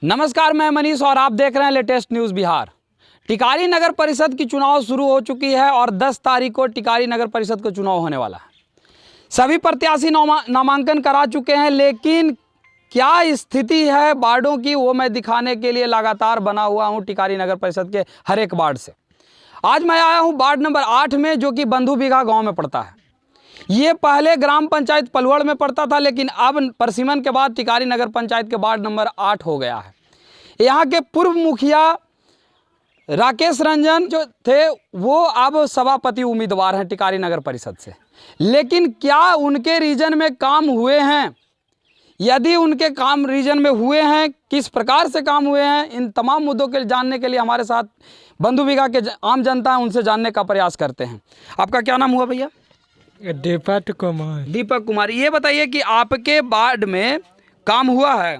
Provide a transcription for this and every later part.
नमस्कार, मैं मनीष और आप देख रहे हैं लेटेस्ट न्यूज़ बिहार। टिकारी नगर परिषद की चुनाव शुरू हो चुकी है और 10 तारीख को टिकारी नगर परिषद का चुनाव होने वाला है। सभी प्रत्याशी नामांकन करा चुके हैं, लेकिन क्या स्थिति है वार्डों की वो मैं दिखाने के लिए लगातार बना हुआ हूं टिकारी नगर परिषद के हर एक वार्ड से। आज मैं आया हूं वार्ड नंबर 8 में, जो कि बंधु बीघा गाँव में पड़ता है। ये पहले ग्राम पंचायत पलवड़ में पड़ता था, लेकिन अब परसिमन के बाद टिकारी नगर पंचायत के वार्ड नंबर 8 हो गया है। यहाँ के पूर्व मुखिया राकेश रंजन जो थे वो अब सभापति उम्मीदवार हैं टिकारी नगर परिषद से। लेकिन क्या उनके रीजन में काम हुए हैं? यदि उनके काम रीजन में हुए हैं, किस प्रकार से काम हुए हैं, इन तमाम मुद्दों के जानने के लिए हमारे साथ बंधु बीघा के आम जनता है, उनसे जानने का प्रयास करते हैं। आपका क्या नाम हुआ भैया? दीपक कुमार। दीपक कुमार। ये बताइए कि आपके वार्ड में काम हुआ है?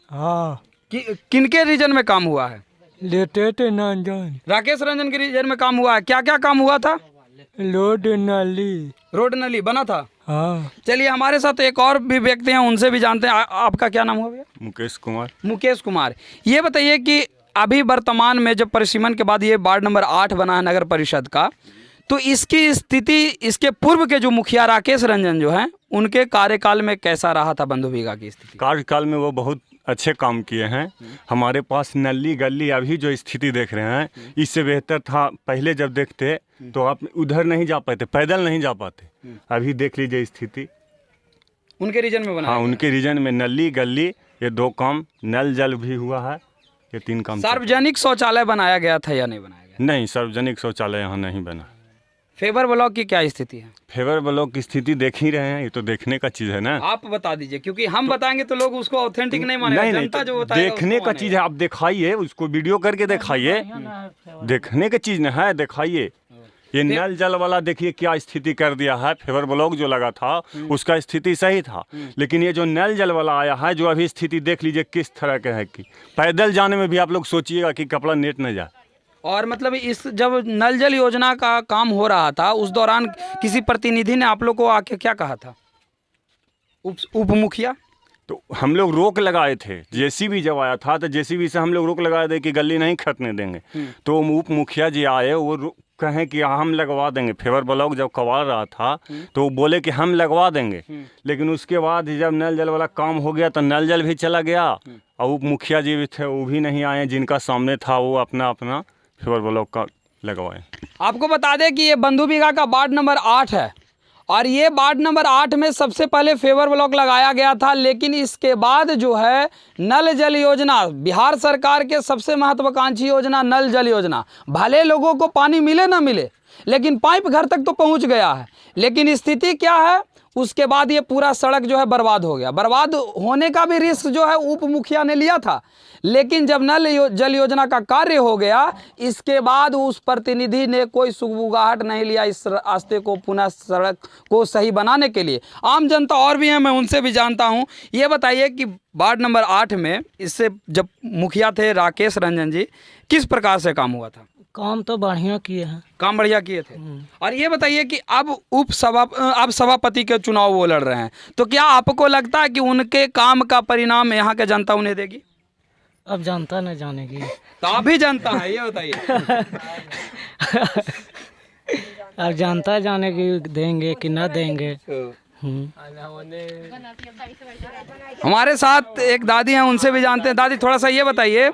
हाँ। किनके रीजन में काम हुआ है? लेटेट नंजन। राकेश रंजन के रीजन में काम हुआ है। क्या क्या काम हुआ था? रोड नली बना था। हाँ। चलिए, हमारे साथ एक और भी व्यक्ति हैं, उनसे भी जानते हैं। आपका क्या नाम हुआ भैया? मुकेश कुमार। मुकेश कुमार। ये बताइए कि अभी वर्तमान में जब परिसीमन के बाद ये वार्ड नंबर 8 बना है नगर परिषद का, तो इसकी स्थिति इसके पूर्व के जो मुखिया राकेश रंजन जो हैं उनके कार्यकाल में कैसा रहा था बंधु बीघा की स्थिति? कार्यकाल में वो बहुत अच्छे काम किए हैं। हमारे पास नली गली अभी जो स्थिति देख रहे हैं, इससे बेहतर था। पहले जब देखते तो आप उधर नहीं जा पाते, पैदल नहीं जा पाते। अभी देख लीजिए स्थिति उनके रीजन में बना। हाँ, उनके रीजन में नली गली ये 2 काम, नल जल भी हुआ है, ये 3 काम। सार्वजनिक शौचालय बनाया गया था या नहीं बनाया गया? नहीं, सार्वजनिक शौचालय यहाँ नहीं बना। फेवर ब्लॉक की क्या स्थिति है? फेवर ब्लॉक की स्थिति देख ही रहे हैं, ये तो देखने का चीज़ है ना। आप बता दीजिए, क्योंकि हम बताएंगे तो लोग उसको ऑथेंटिक नहीं मानेगा। नहीं, जनता जो बताएगा देखने का चीज़ है। आप दिखाइए, उसको वीडियो करके दिखाइए। देखने का चीज़ न है, दिखाइए। ये नल जल वाला देखिए क्या स्थिति कर दिया है। फेवर ब्लॉक जो लगा था उसका स्थिति सही था, लेकिन ये जो नल जल वाला आया है, जो अभी स्थिति देख लीजिए किस तरह का है कि पैदल जाने में भी आप लोग सोचिएगा कि कपड़ा नेट न जाए। और मतलब इस जब नल जल योजना का काम हो रहा था उस दौरान किसी प्रतिनिधि ने आप लोग को आके क्या कहा था? उप मुखिया तो हम लोग रोक लगाए थे। जेसीबी जब आया था तो जेसीबी से हम लोग रोक लगाए थे कि गली नहीं खटने देंगे। तो उप मुखिया जी आए, वो कहें कि हम लगवा देंगे। फेवर ब्लॉक जब करवा रहा था तो वो बोले कि हम लगवा देंगे, लेकिन उसके बाद जब नल जल वाला काम हो गया तो नल जल भी चला गया और उप मुखिया जी भी थे, वो भी नहीं आए। जिनका सामने था वो अपना अपना फेवर ब्लॉक का लगवाए। आपको बता दें कि ये बंधु बीघा का वार्ड नंबर 8 है और ये वार्ड नंबर 8 में सबसे पहले फेवर ब्लॉक लगाया गया था, लेकिन इसके बाद जो है नल जल योजना, बिहार सरकार के सबसे महत्वाकांक्षी योजना नल जल योजना, भले लोगों को पानी मिले ना मिले, लेकिन पाइप घर तक तो पहुंच गया है। लेकिन स्थिति क्या है, उसके बाद ये पूरा सड़क जो है बर्बाद हो गया। बर्बाद होने का भी रिस्क जो है उप मुखिया ने लिया था, लेकिन जब नल जल योजना का कार्य हो गया, इसके बाद उस प्रतिनिधि ने कोई सुगबुगाहट नहीं लिया इस रास्ते को पुनः सड़क को सही बनाने के लिए। आम जनता और भी हैं, मैं उनसे भी जानता हूं। ये बताइए कि वार्ड नंबर 8 में इससे जब मुखिया थे राकेश रंजन जी, किस प्रकार से काम हुआ था? काम तो बढ़िया किए हैं। काम बढ़िया किए थे। और ये बताइए कि अब अब सभापति के चुनाव वो लड़ रहे हैं, तो क्या आपको लगता है कि उनके काम का परिणाम यहाँ के जनता उन्हें देगी? अब जनता न जानेगी। तो आप भी जनता है, ये बताइए। अब जनता जानेगी देंगे कि न देंगे। हमारे साथ एक दादी हैं, उनसे भी जानते हैं। दादी, थोड़ा सा ये बताइए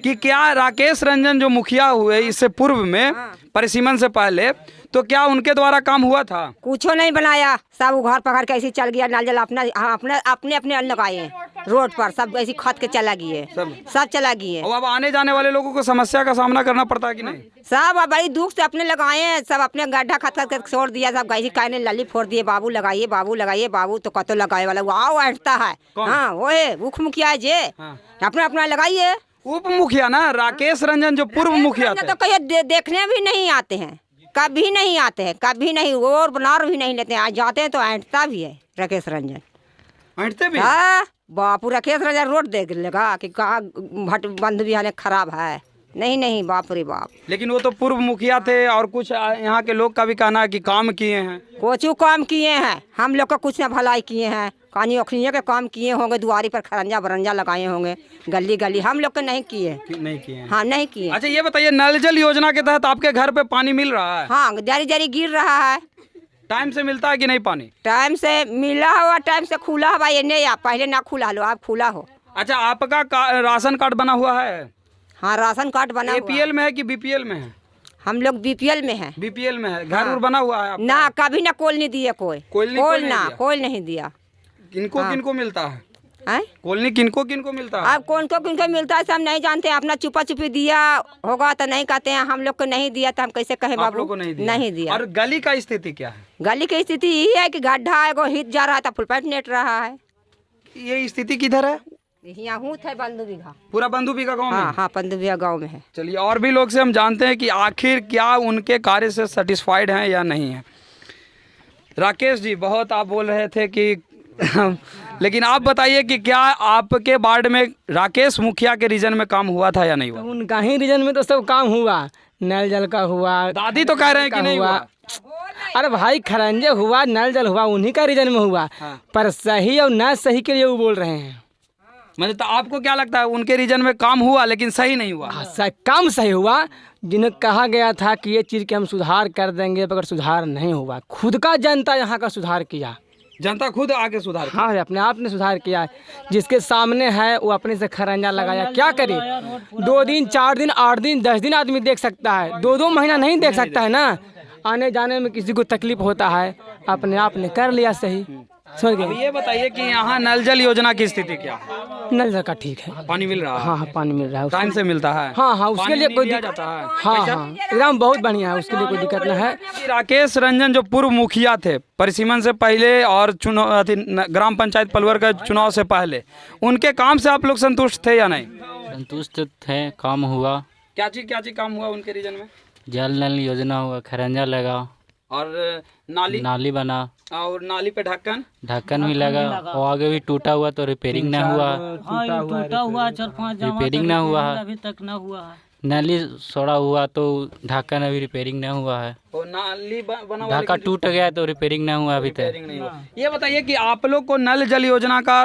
कि क्या राकेश रंजन जो मुखिया हुए इससे पूर्व में परिसीमन से पहले, तो क्या उनके द्वारा काम हुआ था? कुछ नहीं बनाया, सब घर पकड़ के ऐसे चल गया। नल जल अपने लगाए रोड पर, सब ऐसी खत के चला गए, सब चला गए। और अब आने जाने वाले लोगों को समस्या का सामना करना पड़ता है कि नहीं? सब बड़ी दुख से अपने लगाए हैं, सब अपने गड्ढा खत कर छोड़ दिया। सब ऐसी कहने लली फोड़ दिए, बाबू लगाइए, बाबू लगाइए, बाबू तो कतो लगाए वाला वो ऐठता है। हाँ, वो है उप मुखिया है जे। अपना अपना लगाइए। उप मुखिया ना राकेश रंजन जो पूर्व मुखिया थे, तो कहीं देखने भी नहीं आते हैं, कभी नहीं आते हैं, कभी नहीं, और बनार भी नहीं लेते हैं। आज जाते हैं तो ऐंठता भी है राकेश रंजन। ऐंठते भी? हाँ, बापू राकेश रंजन रोड देख लेगा कि कहाँ बंधु बिहार खराब है। नहीं, बाप रे बाप। लेकिन वो तो पूर्व मुखिया थे और कुछ यहाँ के लोग का भी कहना है कि काम किए हैं। कुछ काम किए हैं, हम लोग का कुछ न भलाई किए हैं। पानी ओखरिए के काम किए होंगे, दुआरी पर खरंजा बरंजा लगाए होंगे, गली गली। हम लोग के नहीं किए। नहीं किए हैं। हाँ नहीं किए। अच्छा ये बताइए, नल जल योजना के तहत आपके घर पे पानी मिल रहा है? हाँ जारी जारी गिर रहा है। टाइम से मिलता है कि नहीं पानी? टाइम से मिला हुआ, टाइम से खुला हुआ। ये नहीं आप पहले ना खुला लो, आप खुला हो। अच्छा आपका राशन कार्ड बना हुआ है? हाँ राशन कार्ड बना हुआ। APL में है कि BPL में है? हम लोग BPL में है। BPL में है। घर उर बना हुआ है आपका? ना कभी ना कोल दिया कोई। कोल नहीं दिया। किनको किनको मिलता है? हैं? कोलनी किनको किनको मिलता है? अब कौन को किनको मिलता है सब नहीं जानते। अपना छुपा छुपी दिया होगा तो नहीं कहते हैं। हम लोग को नहीं दिया तो हम कैसे कहे बाबू? लोग को नहीं दिया। और गली का स्थिति क्या है? गली की स्थिति यही है कि गड्ढा एगो हिट जा रहा था, फुल पैंट नेट रहा है। ये स्थिति किधर है? यहाँ हूँ थे बंधु बीघा। पूरा बंधु बीघा गाँव में? हाँ बंधु बीघा गाँव में है। चलिए और भी लोग से हम जानते हैं कि आखिर क्या उनके कार्य से सेटिस्फाइड हैं या नहीं है। राकेश जी, बहुत आप बोल रहे थे कि लेकिन आप बताइए कि क्या आपके वार्ड में राकेश मुखिया के रीजन में काम हुआ था या नहीं हुआ? उनका ही रीजन में तो सब काम हुआ, नल जल का हुआ। दादी तो कह रहे हैं कि नहीं हुआ। अरे भाई खरंजे हुआ, नल जल हुआ, उन्हीं का रीजन में हुआ। पर सही और न सही के लिए वो बोल रहे हैं। मतलब तो आपको क्या लगता है उनके रीजन में काम हुआ लेकिन सही नहीं हुआ? काम सही हुआ। जिन्हें कहा गया था कि ये चीज़ के हम सुधार कर देंगे, मगर सुधार नहीं हुआ। खुद का जनता यहाँ का सुधार किया। जनता खुद आके सुधार किया। हाँ अपने आप ने सुधार किया। जिसके सामने है वो अपने से खरंजा लगाया। क्या करे? 2 दिन 4 दिन 8 दिन 10 दिन आदमी देख सकता है, 2 महीना नहीं देख सकता है ना। आने जाने में किसी को तकलीफ होता है, अपने आप ने कर लिया सही। समझ गए? अब ये बताइए कि यहाँ नल जल योजना की स्थिति क्या है? नल जल का ठीक है, पानी मिल रहा है? हाँ पानी मिल रहा है, टाइम से मिलता है? हाँ उसके लिए कोई दिया जाता है? हाँ एकदम बहुत बढ़िया है, उसके लिए कोई दिक्कत नहीं है। राकेश रंजन जो पूर्व मुखिया थे परिसीमन से पहले और चुनाव ग्राम पंचायत पलवर का चुनाव से पहले, उनके काम से आप लोग संतुष्ट थे या नहीं? संतुष्ट थे, काम हुआ। क्या चीज काम हुआ उनके रीजन में? जल नल योजना हुआ, खरंजा लगा और नाली बना, और नाली पे ढक्कन भी लगा। और आगे भी टूटा हुआ तो रिपेयरिंग ना हुआ। टूटा हुआ 4-5 रिपेयरिंग ना हुआ है, अभी तक ना हुआ है। नाली सोड़ा हुआ तो ढक्कन अभी रिपेयरिंग ना हुआ है। और नाली बना हुआ ढक्कन टूट गया तो रिपेयरिंग ना हुआ अभी तक। नहीं हुआ। ये बताइए कि आप लोग को नल जल योजना का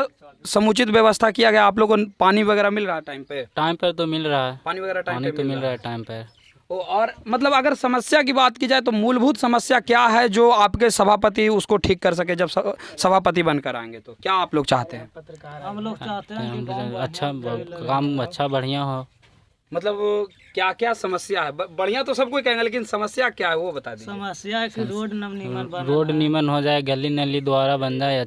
समुचित व्यवस्था किया गया? आप लोग को पानी वगैरह मिल रहा है टाइम पे? टाइम पर तो मिल रहा है, पानी वगैरह टाइम पे तो मिल रहा है टाइम पर। और मतलब अगर समस्या की बात की जाए तो मूलभूत समस्या क्या है जो आपके सभापति उसको ठीक कर सके? जब सभापति बनकर आएंगे तो क्या आप लोग चाहते हैं? हम लोग चाहते हैं अच्छा काम अच्छा बढ़िया हो। मतलब क्या क्या समस्या है? बढ़िया तो सब कोई कहेंगे, लेकिन समस्या क्या है वो बता दीजिए। समस्या है कि रोड नीमन हो जाए, गली नली द्वारा बन जाए,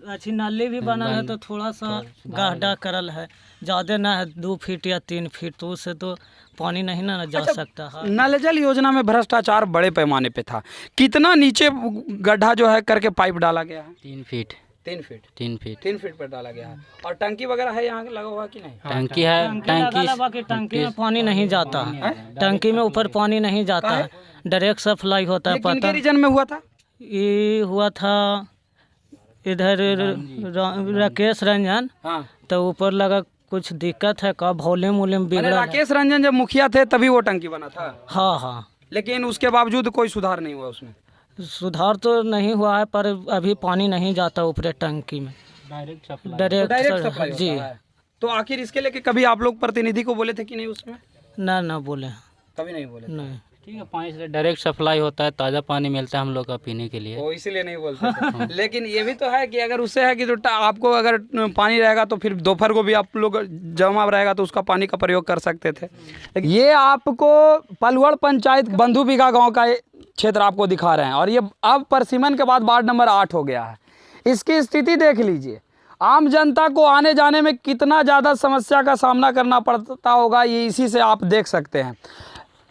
अच्छी नाली भी बना है। तो थोड़ा सा गड्ढा करल है, ज़्यादा ना है, 2 फीट या 3 फीट, तो उससे तो पानी नहीं ना जा सकता है। नल जल योजना में भ्रष्टाचार बड़े पैमाने पे था। कितना नीचे गड्ढा जो है करके पाइप डाला गया है? 3 फीट 3 फीट 3 फीट पर डाला गया है। और टंकी वगैरह है यहाँ लगा हुआ कि नहीं? टंकी है, टंकी में पानी नहीं जाता है, टंकी में ऊपर पानी नहीं जाता है, डायरेक्ट सप्लाई होता है। किनके रीजन में हुआ था? ये हुआ था इधर राकेश रंजन। हाँ तो ऊपर लगा कुछ दिक्कत है का, वॉल्यूम बिगड़ा है। राकेश रंजन जब मुखिया थे तभी वो टंकी बना था? हाँ लेकिन उसके बावजूद कोई सुधार नहीं हुआ उसमें? सुधार तो नहीं हुआ है, पर अभी पानी नहीं जाता ऊपर टंकी में, डायरेक्ट सप्लाई जी। होता है। तो आखिर इसके लेके कभी आप लोग प्रतिनिधि को बोले थे कि नहीं उसमें? ना बोले, कभी नहीं बोले? नहीं। ठीक है, पानी से डायरेक्ट सप्लाई होता है, ताज़ा पानी मिलता है हम लोग का पीने के लिए। वो इसीलिए नहीं बोलते थे। लेकिन ये भी तो है कि अगर उससे है कि तो आपको अगर पानी रहेगा तो फिर दोपहर को भी आप लोग जमा रहेगा तो उसका पानी का प्रयोग कर सकते थे। ये आपको पलवड़ पंचायत बंधु बीघा गाँव का क्षेत्र आपको दिखा रहे हैं, और ये अब परसिमन के बाद वार्ड नंबर 8 हो गया है। इसकी स्थिति देख लीजिए, आम जनता को आने जाने में कितना ज़्यादा समस्या का सामना करना पड़ता होगा, ये इसी से आप देख सकते हैं।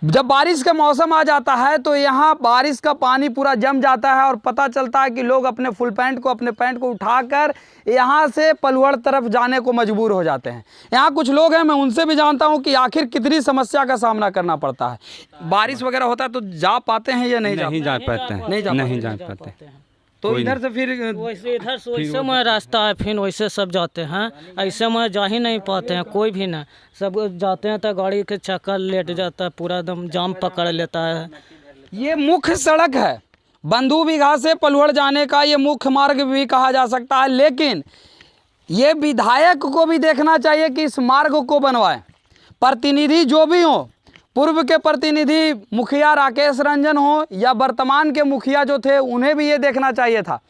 जब बारिश का मौसम आ जाता है तो यहाँ बारिश का पानी पूरा जम जाता है और पता चलता है कि लोग अपने फुल पैंट को उठाकर यहाँ से पलवड़ तरफ जाने को मजबूर हो जाते हैं। यहाँ कुछ लोग हैं, मैं उनसे भी जानता हूँ कि आखिर कितनी समस्या का सामना करना पड़ता है। बारिश वगैरह होता है तो जा पाते हैं या नहीं जा पाते हैं? नहीं जा पाते। तो इधर से फिर वैसे इधर से वैसे में रास्ता है, फिर वैसे सब जाते हैं, ऐसे में जा ही नहीं पाते हैं कोई भी ना। सब जाते हैं तो गाड़ी के चक्कर लेट जाता है, पूरा एकदम जाम पकड़ लेता है। ये मुख्य सड़क है, बंधु बीघा से पलवड़ जाने का ये मुख्य मार्ग भी कहा जा सकता है, लेकिन ये विधायक को भी देखना चाहिए कि इस मार्ग को बनवाए। प्रतिनिधि जो भी हो, पूर्व के प्रतिनिधि मुखिया राकेश रंजन हो या वर्तमान के मुखिया जो थे, उन्हें भी ये देखना चाहिए था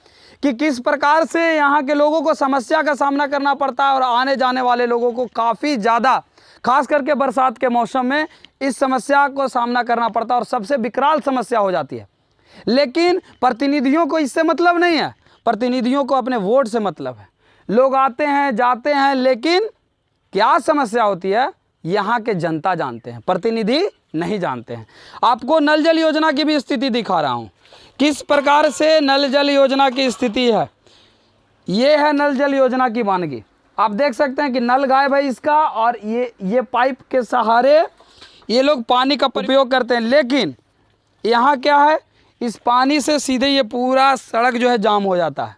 कि किस प्रकार से यहाँ के लोगों को समस्या का सामना करना पड़ता है और आने जाने वाले लोगों को काफ़ी ज़्यादा, खास करके बरसात के मौसम में इस समस्या को सामना करना पड़ता है और सबसे विकराल समस्या हो जाती है। लेकिन प्रतिनिधियों को इससे मतलब नहीं है, प्रतिनिधियों को अपने वोट से मतलब है। लोग आते हैं जाते हैं, लेकिन क्या समस्या होती है यहाँ के जनता जानते हैं, प्रतिनिधि नहीं जानते हैं। आपको नल जल योजना की भी स्थिति दिखा रहा हूँ, किस प्रकार से नल जल योजना की स्थिति है। ये है नल जल योजना की वानगी। आप देख सकते हैं कि नल गायब है इसका, और ये पाइप के सहारे ये लोग पानी का उपयोग करते हैं। लेकिन यहाँ क्या है, इस पानी से सीधे ये पूरा सड़क जो है जाम हो जाता है,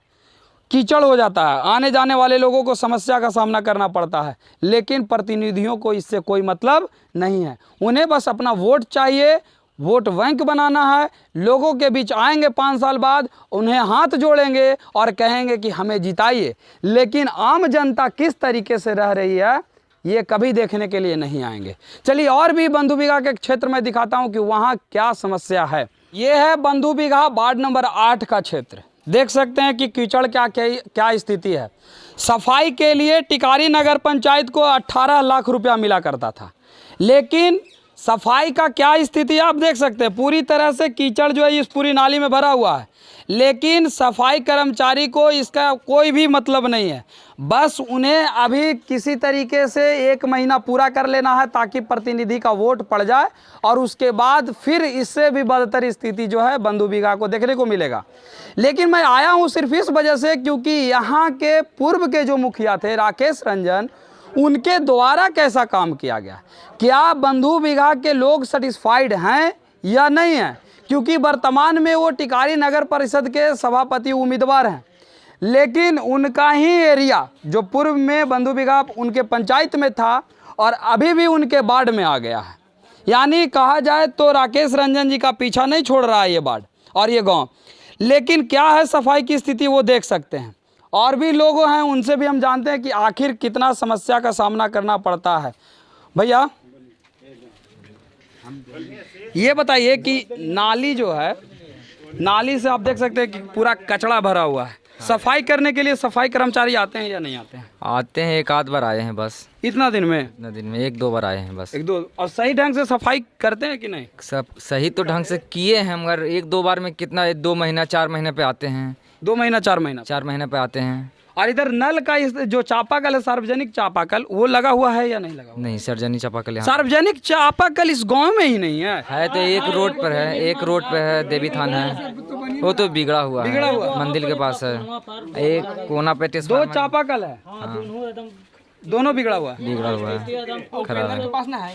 कीचड़ हो जाता है, आने जाने वाले लोगों को समस्या का सामना करना पड़ता है। लेकिन प्रतिनिधियों को इससे कोई मतलब नहीं है, उन्हें बस अपना वोट चाहिए, वोट बैंक बनाना है। लोगों के बीच आएंगे 5 साल बाद, उन्हें हाथ जोड़ेंगे और कहेंगे कि हमें जिताइए। लेकिन आम जनता किस तरीके से रह रही है ये कभी देखने के लिए नहीं आएंगे। चलिए और भी बंधु बीघा के क्षेत्र में दिखाता हूँ कि वहाँ क्या समस्या है। ये है बंधु बीघा वार्ड नंबर 8 का क्षेत्र। देख सकते हैं कि कीचड़ क्या स्थिति है। सफाई के लिए टिकारी नगर पंचायत को 18 लाख रुपया मिला करता था, लेकिन सफाई का क्या स्थिति आप देख सकते हैं। पूरी तरह से कीचड़ जो है इस पूरी नाली में भरा हुआ है, लेकिन सफाई कर्मचारी को इसका कोई भी मतलब नहीं है। बस उन्हें अभी किसी तरीके से 1 महीना पूरा कर लेना है ताकि प्रतिनिधि का वोट पड़ जाए, और उसके बाद फिर इससे भी बदतर स्थिति जो है बंधु बीघा को देखने को मिलेगा। लेकिन मैं आया हूँ सिर्फ इस वजह से क्योंकि यहाँ के पूर्व के जो मुखिया थे राकेश रंजन, उनके द्वारा कैसा काम किया गया, क्या बंधु बीघा के लोग सेटिस्फाइड हैं या नहीं हैं। क्योंकि वर्तमान में वो टिकारी नगर परिषद के सभापति उम्मीदवार हैं, लेकिन उनका ही एरिया जो पूर्व में बंधु बीघा उनके पंचायत में था और अभी भी उनके वार्ड में आ गया है। यानी कहा जाए तो राकेश रंजन जी का पीछा नहीं छोड़ रहा है ये वार्ड और ये गांव। लेकिन क्या है सफाई की स्थिति वो देख सकते हैं। और भी लोग हैं, उनसे भी हम जानते हैं कि आखिर कितना समस्या का सामना करना पड़ता है। भैया ये बताइए कि नाली जो है, नाली से आप देख सकते हैं कि पूरा कचरा भरा हुआ है। सफाई करने के लिए सफाई कर्मचारी आते हैं या नहीं आते हैं? आते हैं, 1 आध बार आए हैं बस। इतना दिन में? इतना दिन में 1-2 बार आए हैं बस। 1-2। और सही ढंग से सफाई करते हैं कि नहीं? सब सही तो ढंग से किए हैं, मगर 1-2 बार में कितना 2 महीना 4 महीने पे आते हैं। 2 महीना 4 महीना 4 महीने पे आते हैं। और इधर नल का जो चापाकल है, सार्वजनिक चापाकल, वो लगा हुआ है या नहीं लगा हुआ? नहीं, सार्वजनिक चापाकल यहाँ सार्वजनिक चापाकल इस गांव में ही नहीं है। तो एक रोड पर है, एक रोड पे है, देवी थान है, वो तो बिगड़ा हुआ है, मंदिर के पास है। एक कोना पे 2 चापाकल है, दोनों बिगड़ा हुआ है। बिगड़ा हुआ है, खराब है। पास ना है।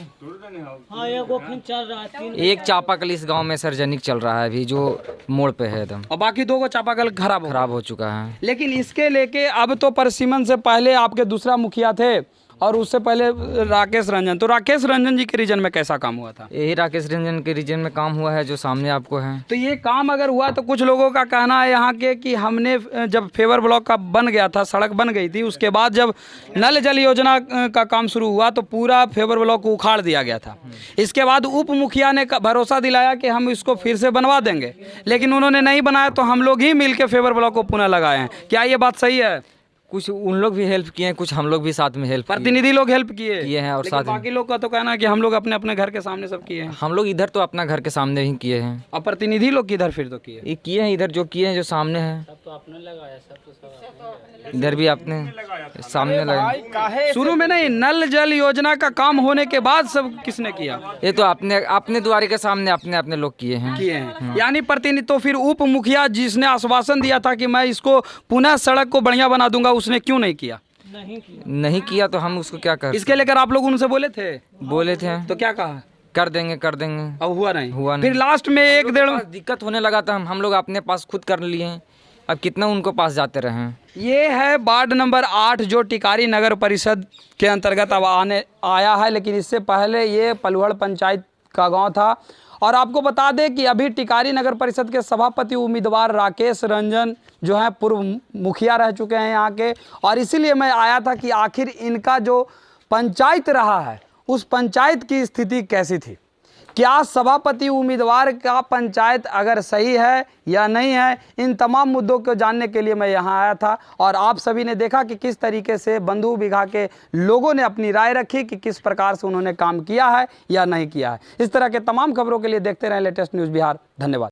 एक चापाकल इस गांव में सार्वजनिक चल रहा है अभी, जो मोड़ पे है एकदम, और बाकी 2 चापाकल खराब हो चुका है। लेकिन इसके लेके अब तो परसिमन से पहले आपके दूसरा मुखिया थे और उससे पहले राकेश रंजन। तो राकेश रंजन जी के रीजन में कैसा काम हुआ था? यही राकेश रंजन के रीजन में काम हुआ है जो सामने आपको है। तो ये काम अगर हुआ तो कुछ लोगों का कहना है यहाँ के कि हमने जब फेवर ब्लॉक का बन गया था, सड़क बन गई थी, उसके बाद जब नल जल योजना का काम शुरू हुआ तो पूरा फेवर ब्लॉक को उखाड़ दिया गया था। इसके बाद उप मुखिया ने भरोसा दिलाया कि हम इसको फिर से बनवा देंगे, लेकिन उन्होंने नहीं बनाया तो हम लोग ही मिल के फेवर ब्लॉक को पुनः लगाए हैं। क्या ये बात सही है? कुछ उन लोग भी हेल्प किए हैं, कुछ हम लोग भी साथ में हेल्प प्रतिनिधि लोग हेल्प किए हैं, और साथ बाकी लोग का तो कहना है कि हम लोग अपने अपने घर के सामने सब किए हैं। हम लोग इधर तो अपना घर के सामने ही किए हैं। और प्रतिनिधि लोग किधर फिर तो किए? ये किए हैं इधर, जो किए हैं जो सामने है, इधर भी अपने सामने लगा। शुरू में नहीं, नल जल योजना का काम होने के बाद सब किसने किया? ये तो अपने द्वारे के सामने अपने लोग किए हैं। यानी प्रतिनिधि तो फिर उप मुखिया जिसने आश्वासन दिया था कि मैं इसको पुनः सड़क को बढ़िया बना दूंगा, उसने क्यों नहीं किया? नहीं किया तो हम उसको क्या कर। इसके लेकर आप लोग उनसे बोले थे? बोले थे। तो क्या कहा? कर देंगे अब हुआ नहीं। फिर लास्ट में 1-1.5 दिक्कत होने लगा था, हम लोग अपने पास खुद कर लिए हैं। अब कितना उनको पास जाते रहे। ये है वार्ड नंबर 8 जो टिकारी नगर परिषद के अंतर्गत अब आया है, लेकिन इससे पहले ये पलवड़ पंचायत का गांव था और आपको बता दें कि अभी टिकारी नगर परिषद के सभापति उम्मीदवार राकेश रंजन जो हैं पूर्व मुखिया रह चुके हैं यहाँ के, और इसीलिए मैं आया था कि आखिर इनका जो पंचायत रहा है उस पंचायत की स्थिति कैसी थी, क्या सभापति उम्मीदवार का पंचायत अगर सही है या नहीं है, इन तमाम मुद्दों को जानने के लिए मैं यहाँ आया था। और आप सभी ने देखा कि किस तरीके से बंधु बीघा के लोगों ने अपनी राय रखी कि किस प्रकार से उन्होंने काम किया है या नहीं किया है। इस तरह के तमाम खबरों के लिए देखते रहें लेटेस्ट न्यूज़ बिहार। धन्यवाद।